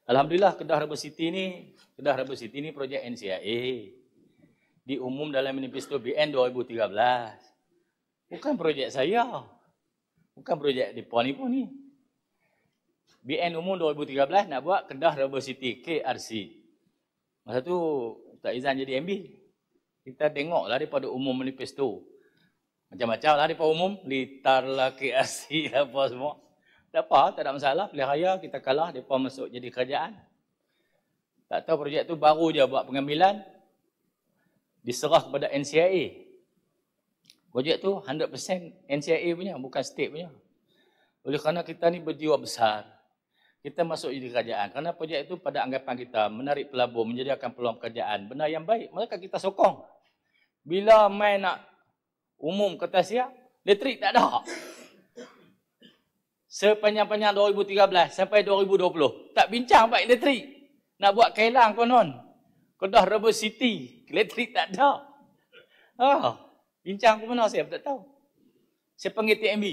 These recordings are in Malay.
Alhamdulillah Kedah Harbour City ni projek NCIA. Diumum dalam manifesto BN 2013. Bukan projek saya. Bukan projek depa ni pun ni. BN umum 2013 nak buat Kedah Harbour City KRC. Masa tu tak izin jadi MB. Kita tengoklah daripada umum manifesto. Macam-macam lah daripada umum. Litar lah, KRC lah, apa semua. Tak apa, tak ada masalah. Pilihan raya kita kalah, mereka masuk jadi kerajaan. Tak tahu projek tu baru je buat pengambilan. Diserah kepada NCIA. Projek tu 100% NCIA punya, bukan state punya. Oleh kerana kita ni berjiwa besar, kita masuk jadi kerajaan. Kerana projek itu pada anggapan kita, menarik pelabur, menyediakan peluang pekerjaan. Benda yang baik, maka kita sokong. Bila main nak umum kata siap, elektrik tak ada. Sepanjang-panjang 2013 sampai 2020, tak bincang bab elektrik. Nak buat Kailang konon. Kedah Harbour City, elektrik tak ada. Bincang ke mana saya tak tahu. Saya panggil TMB.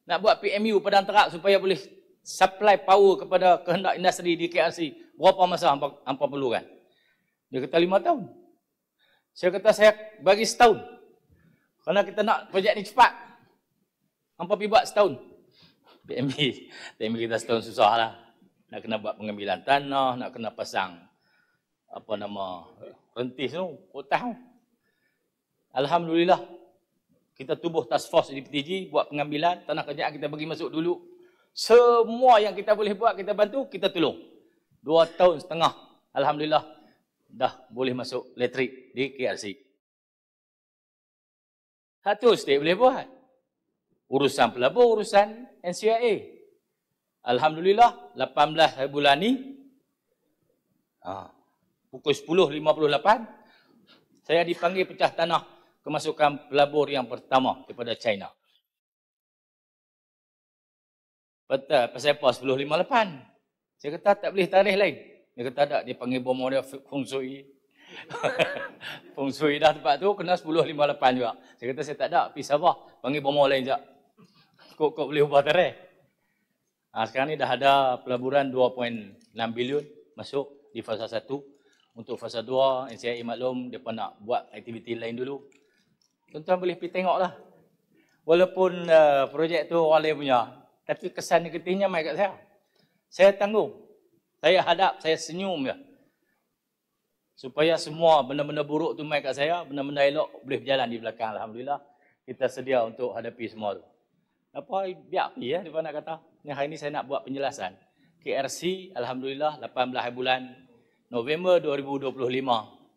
Nak buat PMU Padang Terap supaya boleh supply power kepada kehendak industri di KRC. Berapa masa hampa perlukan? Dia kata 5 tahun. Saya kata saya bagi setahun. Kerana kita nak projek ni cepat. Hampa pergi buat setahun. TMB kita setahun susah lah. Nak kena buat pengambilan tanah, nak kena pasang rentis tu, kotak tu. Alhamdulillah, kita tubuh task force di PTG, buat pengambilan, tanah kerajaan kita bagi masuk dulu. Semua yang kita boleh buat, kita bantu, kita tolong. 2 tahun setengah, Alhamdulillah, dah boleh masuk elektrik di KRC. Satu state boleh buat. Urusan pelabur, urusan NCIA. Alhamdulillah, 18 bulan ni, pukul 10.58, saya dipanggil pecah tanah kemasukan pelabur yang pertama daripada China. Pasal apa 10.58? Saya kata tak boleh tarikh lain. Dia kata tak, dia panggil bomo dia feng shui. Feng shui dah tempat tu, kena 10.58 juga. Saya kata saya tak ada, pergi Sabah, panggil bomo lain sekejap. Kok boleh ubah tarikh? Sekarang ni dah ada pelaburan 2.6 bilion masuk di fasa 1. Untuk fasa 2, NCIA maklum, mereka nak buat aktiviti lain dulu. Tuan-tuan boleh pergi tengok lah. Walaupun projek tu orang lain punya, tapi kesan negatifnya mai kat saya. Saya tanggung. Saya hadap, saya senyum je. Supaya semua benda-benda buruk tu mai kat saya, benda-benda elok boleh berjalan di belakang. Alhamdulillah, kita sedia untuk hadapi semua tu. Apa, biar pergi ya, dia nak kata. Hari ini saya nak buat penjelasan. KRC, Alhamdulillah, 18 bulan November 2025,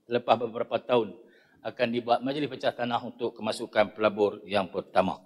lepas beberapa tahun, akan dibuat majlis pecah tanah untuk kemasukan pelabur yang pertama.